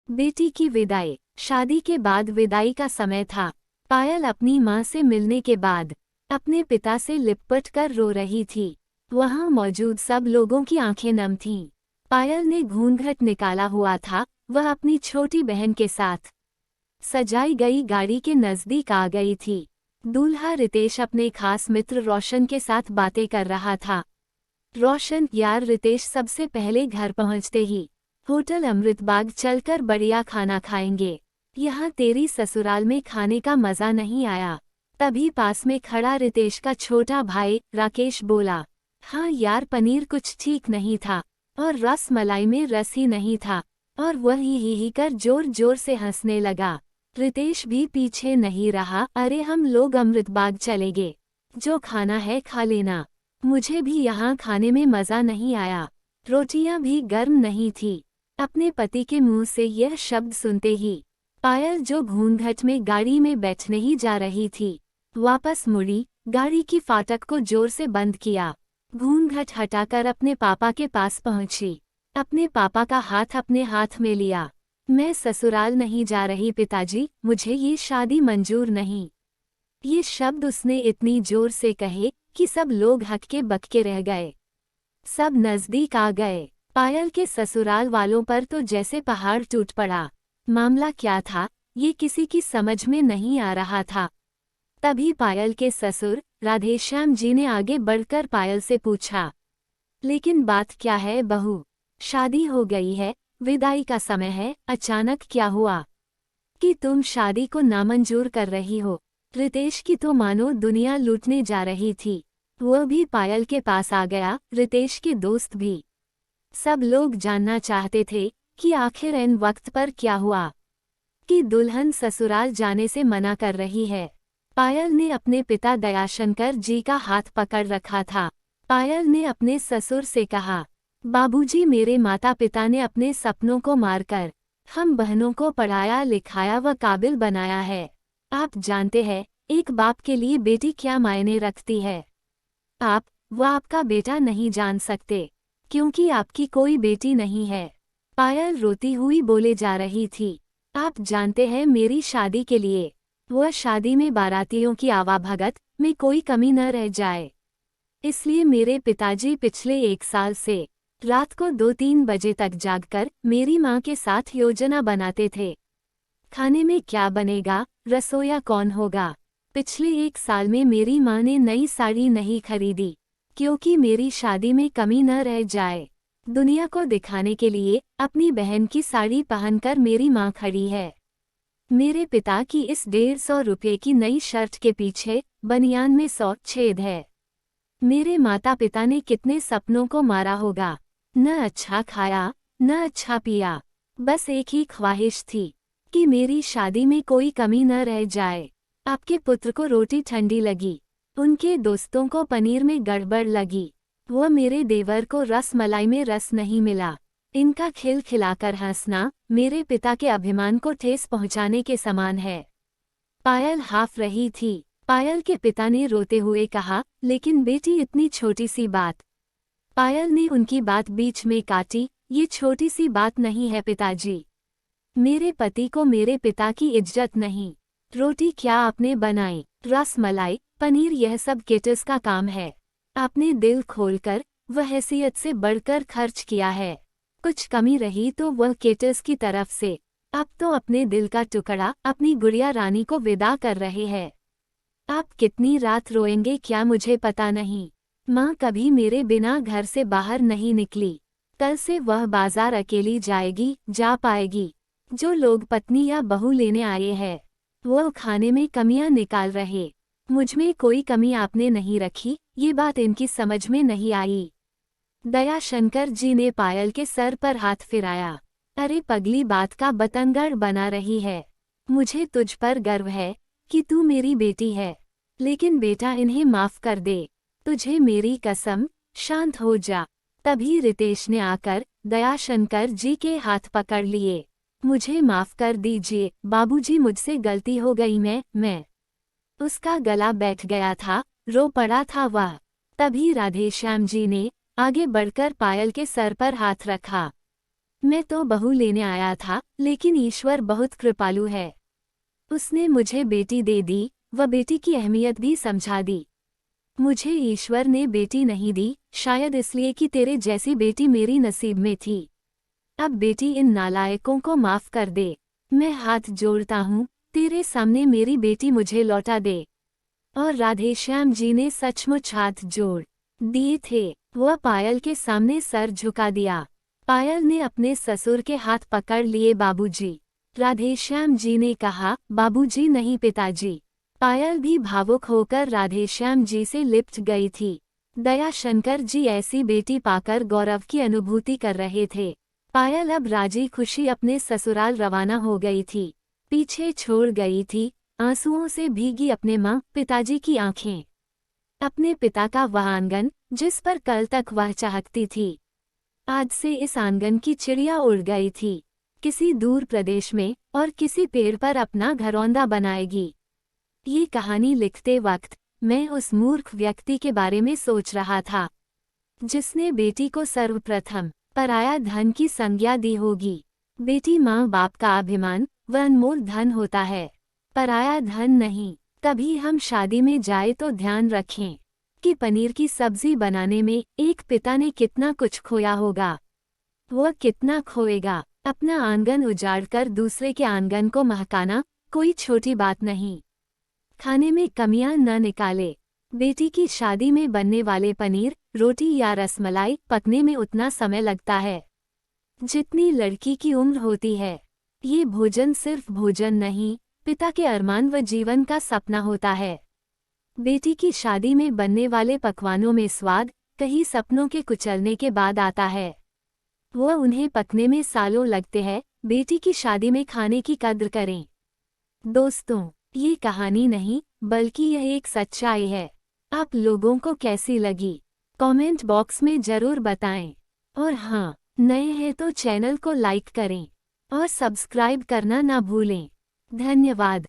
बेटी की विदाई। शादी के बाद विदाई का समय था। पायल अपनी माँ से मिलने के बाद अपने पिता से लिपट कर रो रही थी। वहां मौजूद सब लोगों की आंखें नम थीं। पायल ने घूंघट निकाला हुआ था। वह अपनी छोटी बहन के साथ सजाई गई गाड़ी के नजदीक आ गई थी। दूल्हा रितेश अपने खास मित्र रोशन के साथ बातें कर रहा था। रोशन, यार रितेश सबसे पहले घर पहुंचते ही होटल अमृतबाग चलकर बढ़िया खाना खाएंगे। यहाँ तेरी ससुराल में खाने का मजा नहीं आया। तभी पास में खड़ा रितेश का छोटा भाई राकेश बोला, हाँ यार, पनीर कुछ ठीक नहीं था और रस मलाई में रस ही नहीं था। और वह ही कर जोर जोर से हंसने लगा। रितेश भी पीछे नहीं रहा, अरे हम लोग अमृतबाग चलेंगे, जो खाना है खा लेना, मुझे भी यहाँ खाने में मजा नहीं आया, रोटियां भी गर्म नहीं थी। अपने पति के मुंह से यह शब्द सुनते ही पायल, जो घूंघट में गाड़ी में बैठने ही जा रही थी, वापस मुड़ी, गाड़ी की फाटक को जोर से बंद किया, घूंघट हटाकर अपने पापा के पास पहुंची, अपने पापा का हाथ अपने हाथ में लिया। मैं ससुराल नहीं जा रही पिताजी, मुझे ये शादी मंजूर नहीं। ये शब्द उसने इतनी जोर से कहे कि सब लोग हक्के बक्के रह गए। सब नजदीक आ गए। पायल के ससुराल वालों पर तो जैसे पहाड़ टूट पड़ा। मामला क्या था, ये किसी की समझ में नहीं आ रहा था। तभी पायल के ससुर राधेश्याम जी ने आगे बढ़कर पायल से पूछा, लेकिन बात क्या है बहू? शादी हो गई है, विदाई का समय है, अचानक क्या हुआ कि तुम शादी को नामंजूर कर रही हो? रितेश की तो मानो दुनिया लूटने जा रही थी। वह भी पायल के पास आ गया, रितेश के दोस्त भी। सब लोग जानना चाहते थे कि आखिर इन वक्त पर क्या हुआ कि दुल्हन ससुराल जाने से मना कर रही है। पायल ने अपने पिता दयाशंकर जी का हाथ पकड़ रखा था। पायल ने अपने ससुर से कहा, बाबूजी, मेरे माता पिता ने अपने सपनों को मारकर हम बहनों को पढ़ाया लिखाया व काबिल बनाया है। आप जानते हैं एक बाप के लिए बेटी क्या मायने रखती है। आप व आपका बेटा नहीं जान सकते, क्योंकि आपकी कोई बेटी नहीं है। पायल रोती हुई बोले जा रही थी, आप जानते हैं मेरी शादी के लिए, वह शादी में बारातियों की आवाभगत में कोई कमी न रह जाए, इसलिए मेरे पिताजी पिछले 1 साल से रात को 2-3 बजे तक जागकर मेरी माँ के साथ योजना बनाते थे। खाने में क्या बनेगा, रसोईया कौन होगा। पिछले 1 साल में मेरी माँ ने नई साड़ी नहीं खरीदी, क्योंकि मेरी शादी में कमी न रह जाए। दुनिया को दिखाने के लिए अपनी बहन की साड़ी पहनकर मेरी माँ खड़ी है। मेरे पिता की इस 150 रुपये की नई शर्ट के पीछे बनियान में 100 छेद है। मेरे माता पिता ने कितने सपनों को मारा होगा। न अच्छा खाया, न अच्छा पिया, बस एक ही ख्वाहिश थी कि मेरी शादी में कोई कमी न रह जाए। आपके पुत्र को रोटी ठंडी लगी, उनके दोस्तों को पनीर में गड़बड़ लगी, वह मेरे देवर को रस मलाई में रस नहीं मिला। इनका खिलखिलाकर हंसना मेरे पिता के अभिमान को ठेस पहुंचाने के समान है। पायल हाफ रही थी। पायल के पिता ने रोते हुए कहा, लेकिन बेटी, इतनी छोटी सी बात। पायल ने उनकी बात बीच में काटी, ये छोटी सी बात नहीं है पिताजी। मेरे पति को मेरे पिता की इज्जत नहीं। रोटी क्या आपने बनाई, रस मलाई, पनीर, यह सब केटस का काम है। आपने दिल खोलकर वह हैसियत से बढ़कर खर्च किया है। कुछ कमी रही तो वह केटस की तरफ से। अब तो अपने दिल का टुकड़ा अपनी गुड़िया रानी को विदा कर रहे हैं। आप कितनी रात रोएंगे क्या मुझे पता नहीं। माँ कभी मेरे बिना घर से बाहर नहीं निकली। कल से वह बाजार अकेली जाएगी, जा पाएगी। जो लोग पत्नी या बहू लेने आए हैं वो खाने में कमियां निकाल रहे। मुझमें कोई कमी आपने नहीं रखी, ये बात इनकी समझ में नहीं आई। दयाशंकर जी ने पायल के सर पर हाथ फिराया। अरे पगली, बात का बतंगड़ बना रही है। मुझे तुझ पर गर्व है कि तू मेरी बेटी है, लेकिन बेटा इन्हें माफ कर दे। तुझे मेरी कसम, शांत हो जा। तभी रितेश ने आकर दयाशंकर जी के हाथ पकड़ लिए। मुझे माफ कर दीजिए बाबूजी, मुझसे गलती हो गई। मैं उसका गला बैठ गया था, रो पड़ा था वह। तभी राधेश्याम जी ने आगे बढ़कर पायल के सर पर हाथ रखा। मैं तो बहू लेने आया था, लेकिन ईश्वर बहुत कृपालु है। उसने मुझे बेटी दे दी, व बेटी की अहमियत भी समझा दी। मुझे ईश्वर ने बेटी नहीं दी, शायद इसलिए कि तेरे जैसी बेटी मेरी नसीब में थी। अब बेटी इन नालायकों को माफ कर दे। मैं हाथ जोड़ता हूँ, तेरे सामने मेरी बेटी मुझे लौटा दे। और राधेश्याम जी ने सचमुच हाथ जोड़ दिए थे। वह पायल के सामने सर झुका दिया। पायल ने अपने ससुर के हाथ पकड़ लिए। बाबूजी। राधेश्याम जी ने कहा, बाबूजी नहीं पिताजी। पायल भी भावुक होकर राधेश्याम जी से लिपट गई थी। दया शंकर जी ऐसी बेटी पाकर गौरव की अनुभूति कर रहे थे। पायल अब राजी खुशी अपने ससुराल रवाना हो गई थी। पीछे छोड़ गई थी आंसुओं से भीगी अपने माँ पिताजी की आंखें, अपने पिता का वह आंगन जिस पर कल तक वह चाहती थी। आज से इस आंगन की चिड़िया उड़ गई थी, किसी दूर प्रदेश में और किसी पेड़ पर अपना घरौंदा बनाएगी। ये कहानी लिखते वक्त मैं उस मूर्ख व्यक्ति के बारे में सोच रहा था, जिसने बेटी को सर्वप्रथम पराया धन की संज्ञा दी होगी। बेटी माँ बाप का अभिमान व अनमोल धन होता है, पराया धन नहीं। कभी हम शादी में जाए तो ध्यान रखें कि पनीर की सब्जी बनाने में एक पिता ने कितना कुछ खोया होगा। वह कितना खोएगा। अपना आंगन उजाड़कर दूसरे के आंगन को महकाना कोई छोटी बात नहीं। खाने में कमियां न निकाले। बेटी की शादी में बनने वाले पनीर, रोटी या रसमलाई पकने में उतना समय लगता है जितनी लड़की की उम्र होती है। ये भोजन सिर्फ भोजन नहीं, पिता के अरमान व जीवन का सपना होता है। बेटी की शादी में बनने वाले पकवानों में स्वाद कहीं सपनों के कुचलने के बाद आता है। वह उन्हें पकने में सालों लगते हैं। बेटी की शादी में खाने की कद्र करें। दोस्तों, ये कहानी नहीं बल्कि यह एक सच्चाई है। आप लोगों को कैसी लगी कमेंट बॉक्स में जरूर बताएं। और हाँ, नए हैं तो चैनल को लाइक करें और सब्सक्राइब करना ना भूलें। धन्यवाद।